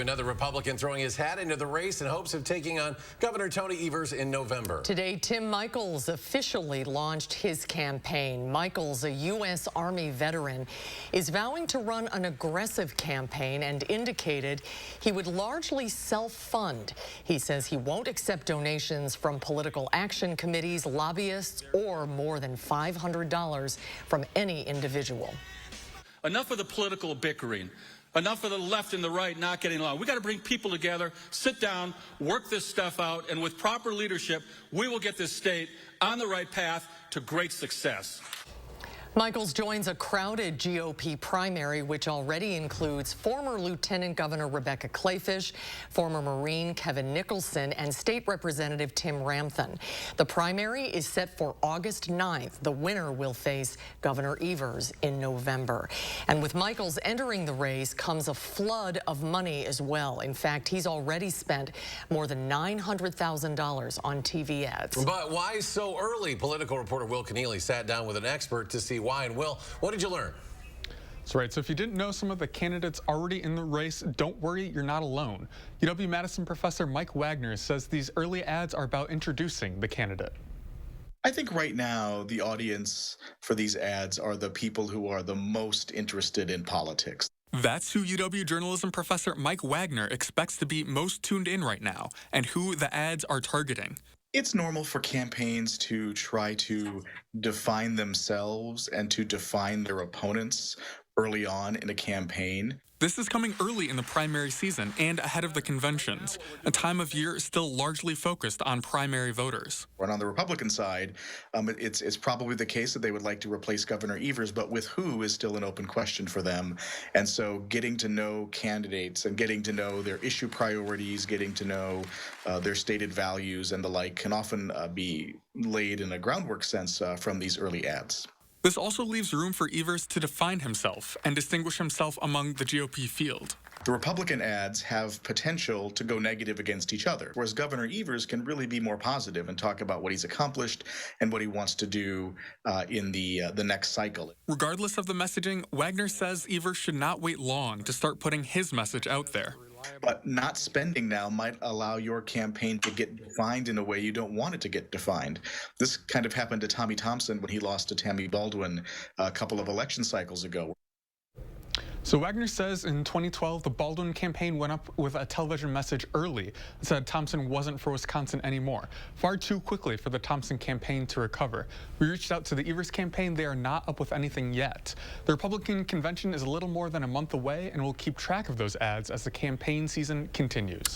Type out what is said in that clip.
Another Republican throwing his hat into the race in hopes of taking on Governor Tony Evers in November. Today, Tim-Michels officially launched his campaign. Michels, a U.S. Army veteran, is vowing to run an aggressive campaign and indicated he would largely self-fund. He says he won't accept donations from political action committees, lobbyists, or more than $500 from any individual. Enough of the political bickering. Enough of the left and the right not getting along. We got to bring people together, sit down, work this stuff out, and with proper leadership, we will get this state on the right path to great success. Michels joins a crowded GOP primary, which already includes former Lieutenant Governor Rebecca Kleefisch, former Marine Kevin Nicholson, and State Representative Tim Ramthun. The primary is set for August 9th. The winner will face Governor Evers in November. And with Michels entering the race comes a flood of money as well. In fact, he's already spent more than $900,000 on TV ads. But why so early? Political reporter Will Keneally sat down with an expert to see why. And Will, what did you learn? That's right. So if you didn't know some of the candidates already in the race, don't worry, you're not alone. UW-Madison professor Mike Wagner says these early ads are about introducing the candidate. I think right now the audience for these ads are the people who are the most interested in politics. That's who UW journalism professor Mike Wagner expects to be most tuned in right now, and who the ads are targeting. It's normal for campaigns to try to define themselves and to define their opponents early on in a campaign. This is coming early in the primary season and ahead of the conventions, a time of year still largely focused on primary voters. And on the Republican side, it's probably the case that they would like to replace Governor Evers, but with who is still an open question for them. And so getting to know candidates and getting to know their issue priorities, getting to know their stated values and the like can often be laid in a groundwork sense from these early ads. This also leaves room for Evers to define himself and distinguish himself among the GOP field. The Republican ads have potential to go negative against each other, whereas Governor Evers can really be more positive and talk about what he's accomplished and what he wants to do in the next cycle. Regardless of the messaging, Wagner says Evers should not wait long to start putting his message out there. But not spending now might allow your campaign to get defined in a way you don't want it to get defined. This kind of happened to Tommy Thompson when he lost to Tammy Baldwin a couple of election cycles ago. So Wagner says in 2012, the Baldwin campaign went up with a television message early that said Thompson wasn't for Wisconsin anymore, far too quickly for the Thompson campaign to recover. We reached out to the Evers campaign. They are not up with anything yet. The Republican convention is a little more than a month away, and we'll keep track of those ads as the campaign season continues.